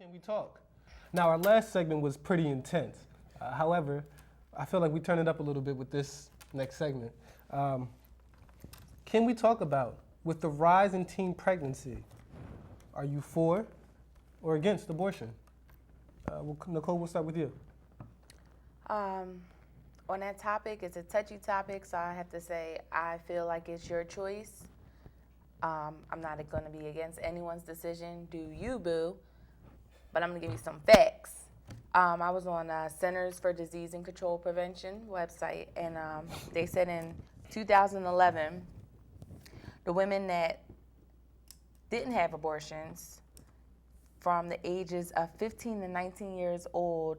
Can we talk? Now, our last segment was pretty intense. However, I feel like we turned it up a little bit with this next segment. Can we talk about, with the rise in teen pregnancy, are you for or against abortion? Nicole, we'll start with you. On that topic, it's a touchy topic, so I have to say I feel like it's your choice. I'm not going to be against anyone's decision. Do you, boo? But I'm going to give you some facts. I was on Centers for Disease and Control Prevention website, and they said in 2011, the women that didn't have abortions from the ages of 15 to 19 years old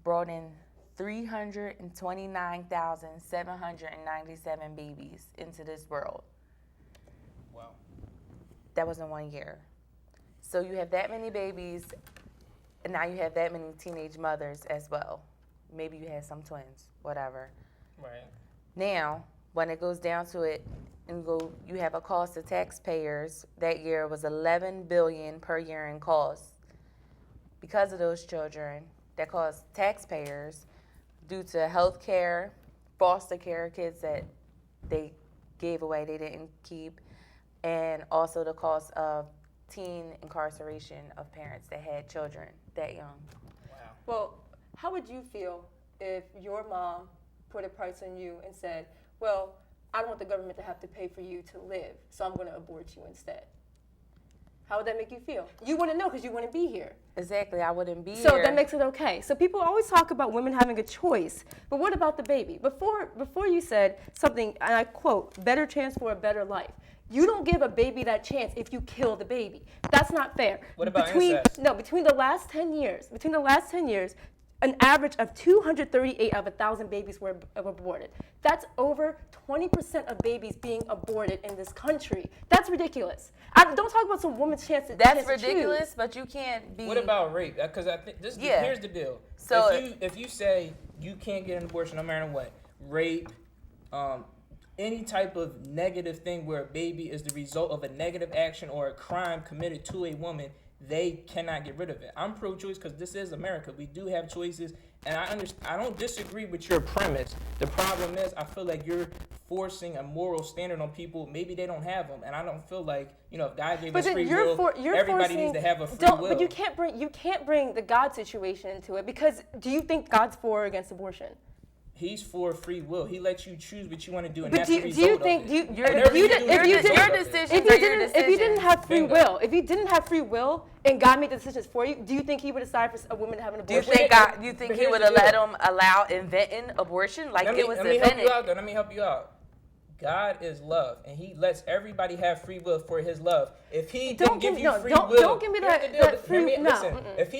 brought in 329,797 babies into this world. Wow. That was in 1 year. So you have that many babies, and now you have that many teenage mothers as well. Maybe you had some twins, whatever. Right. Now, when it goes down to it, you have a cost to taxpayers. That year was $11 billion per year in costs. Because of those children, that cost taxpayers due to health care, foster care, kids that they gave away, they didn't keep, and also the cost of teen incarceration of parents that had children that young. Wow. Well, how would you feel if your mom put a price on you and said, well, I don't want the government to have to pay for you to live, so I'm going to abort you instead? How would that make you feel? You wouldn't know because you wouldn't be here. Exactly, I wouldn't be here. So that makes it okay. So people always talk about women having a choice, but what about the baby? Before you said something, and I quote, better chance for a better life. You don't give a baby that chance if you kill the baby. That's not fair. What about incest? No, between the last 10 years, an average of 238 out of 1,000 babies were aborted. That's over 20% of babies being aborted in this country. That's ridiculous. Don't talk about some woman's chance to That's chance to ridiculous, choose. but you can't be. What about rape? Because I think Yeah. here's the deal. So if you say you can't get an abortion no matter what, rape, any type of negative thing where a baby is the result of a negative action or a crime committed to a woman, they cannot get rid of it. I'm pro-choice because this is America. We do have choices, and I don't disagree with your premise. The problem is I feel like you're forcing a moral standard on people. Maybe they don't have them, and I don't feel like, if God gave us free will, everybody needs to have a free will. But you can't bring the God situation into it, because do you think God's for or against abortion? He's for free will. He lets you choose what you want to do, and But that's do the result you think of it. your decisions if you didn't have free Bingo. will, if you didn't have free will and God made the decisions for you, do you think He would decide for a woman to have an Do you abortion? think you think But he here's would the have deal. allow inventing abortion like it was Let me help invented? you out, though. Let me help you out. God is love, and He lets everybody have free will for His love. If He didn't give you free will, don't give me here's the deal. that free. Listen,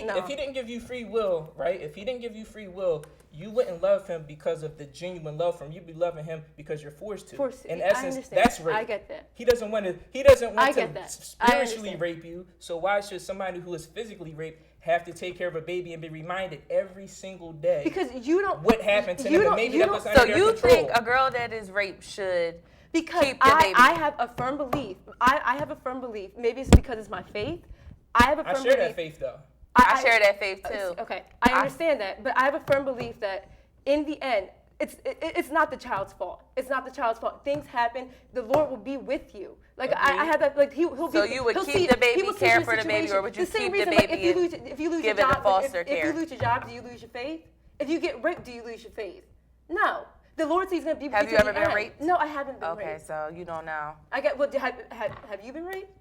No, if He didn't give you free will, right? If He didn't give you free will, you wouldn't love Him because of the genuine love from you. You'd be loving Him because you're forced to. In I essence, understand. that's rape. I get that. He doesn't want to. He doesn't I want get to that. I spiritually understand. rape you. So why should somebody who is physically raped have to take care of a baby and be reminded every single day Because you don't. what happened to you them? don't- And maybe you that was don't- So under their you control. think a girl that is raped should Because keep the baby? I have a firm belief. I have a firm belief. Maybe it's because it's my faith. I have a firm I share belief. that faith though. I share that faith too. Okay, I understand that, but I have a firm belief that in the end, it's not the child's fault. It's not the child's fault. Things happen. The Lord will be with you. Like I have that. Like He'll So be. you would he'll keep see- the baby, he will see care your for the baby, or would you situation. keep the Like, baby if you lose give your it the job, foster if care? you lose your job, do you lose your faith? If you get raped, do you lose your faith? No. The Lord says He's going to be with Have you you till ever the been end. raped? No, I haven't been Okay, raped. so you don't know. Well, have you been raped?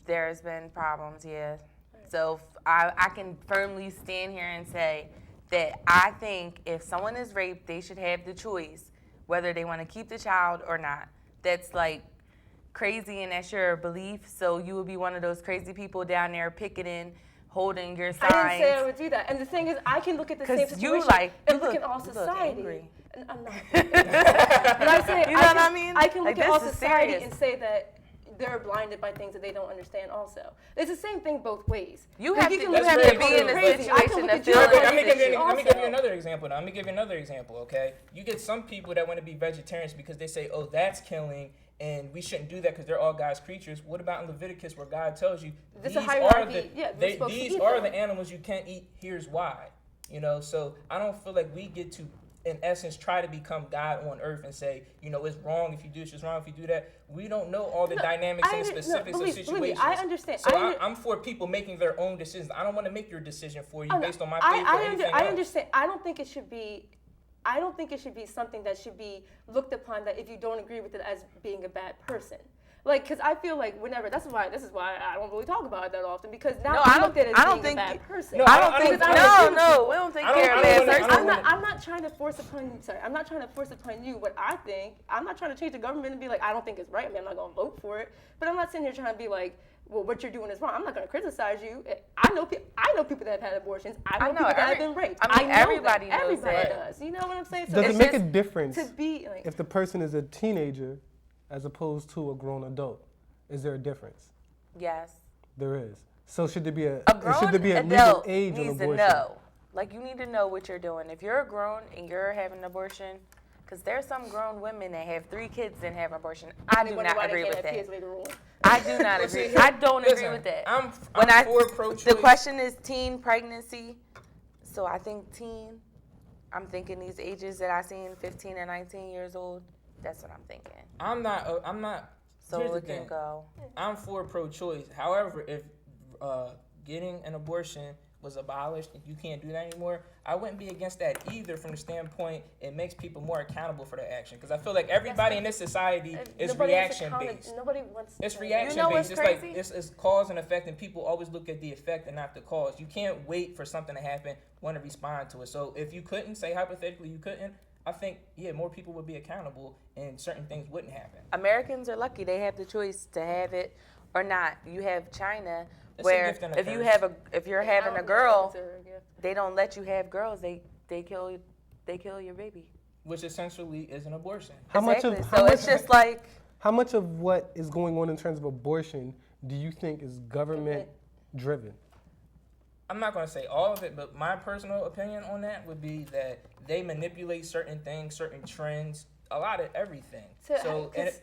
There's been problems, yeah. So I can firmly stand here and say that I think if someone is raped, they should have the choice whether they want to keep the child or not. That's like crazy, and that's your belief. So you would be one of those crazy people down there picketing, holding your signs. I didn't say I would do that. And the thing is, I can look at the same 'Cause situation and look at all you look society. angry. And I'm not. But I say, You know what I mean? I can look Like, at all this is society serious. and say that they're blinded by things that they don't understand also. It's the same thing both ways. You Like, have can to, look you at have me to and be call in me a crazy. I can situation look to at feel you like and Let me this give is you also. another example. Let me give you another example, okay? You get some people that want to be vegetarians because they say, oh, that's killing and we shouldn't do that because they're all God's creatures. What about in Leviticus where God tells you There's these a hierarchy. We're are supposed to these eat are them. the animals you can't eat? Here's why. You know, so I don't feel like we get to, in essence, try to become God on earth and say, you know, it's wrong if you do this, it's wrong if you do that. We don't know all the dynamics and the specifics of situations. Believe me, I understand. So I'm for people making their own decisions. I don't want to make your decision for you based on my faith or anything I else. understand. I don't think it should be something that should be looked upon that if you don't agree with it as being a bad person. Like, because I feel like whenever, this is why I don't really talk about it that often, because now No, I look at it I as don't being a think- bad person. No, I don't think. I don't- No, we don't think I don't- you're a I bad don't wanna- person. I'm not trying to force upon. Sorry, I'm not trying to force upon you what I think. I'm not trying to change the government and be like, I don't think it's right. I mean, I'm not going to vote for it. But I'm not sitting here trying to be like, well, what you're doing is wrong. I'm not going to criticize you. I know people that have had abortions. I know people that have been raped. I mean, know everybody that. knows Everybody that. does. You know what I'm saying? Does it it's make a just difference to be like, if the person is a teenager as opposed to a grown adult? Is there a difference? Yes. There is. So should there be A grown should there be a legal adult age on needs to abortion? know. Like, you need to know what you're doing. If you're grown and you're having an abortion, because there's some grown women that have 3 kids and have an abortion. I do wonder not why they agree can't with have kids that. later on. I do not Well, see, agree. I don't agree listen, with that. I'm When I- for pro-choice. The question is teen pregnancy. So I think teen, I'm thinking these ages that I seen, 15 and 19 years old. That's what I'm thinking. I'm not. So Here's the it can thing. go. I'm for pro-choice. However, if getting an abortion was abolished and you can't do that anymore, I wouldn't be against that either from the standpoint it makes people more accountable for their action. Because I feel like everybody in this society is Nobody wants reaction-based. Nobody wants. It's to- reaction-based. You know what's It's like crazy? it's cause and effect, and people always look at the effect and not the cause. You can't wait for something to happen, want to respond to it. So if you couldn't, say hypothetically you couldn't, I think, more people would be accountable and certain things wouldn't happen. Americans are lucky; they have the choice to have it or not. You have China, It's a where gift and a if you curse. have if you're I having don't a girl, consider it a gift. they don't let you have girls. They kill your baby. Which essentially is an abortion. How much Exactly. of So it's just like how much of what is going on in terms of abortion do you think is government driven? I'm not going to say all of it, but my personal opinion on that would be that they manipulate certain things, certain trends, a lot of everything. So, And 'cause-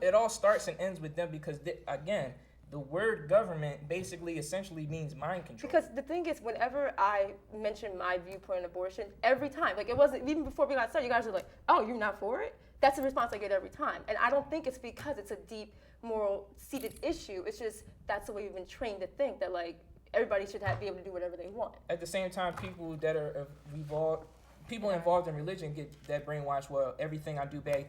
it all starts and ends with them because, again, the word government basically essentially means mind control. Because the thing is, whenever I mention my viewpoint on abortion, every time, like it wasn't even before we got started, you guys were like, "Oh, you're not for it." That's the response I get every time, and I don't think it's because it's a deep moral seated issue. It's just that's the way we've been trained to think that like everybody should be able to do whatever they want. At the same time, people that are involved in religion get that brainwash. Well, everything I do bad,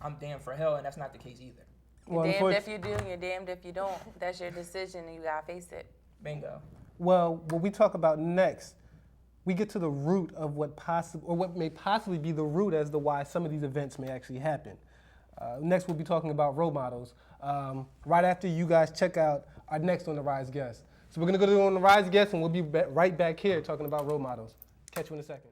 I'm damned for hell, and that's not the case either. Well, damned unfor- if you do, and you're damned if you don't. That's your decision, and you gotta face it. Bingo. well, what we talk about next, we get to the root of what may possibly be the root as to why some of these events may actually happen. Next, we'll be talking about role models. Right after you guys check out our next On the Rise guest. So we're gonna go to On the Rise guest, and we'll be right back here talking about role models. Catch you in a second.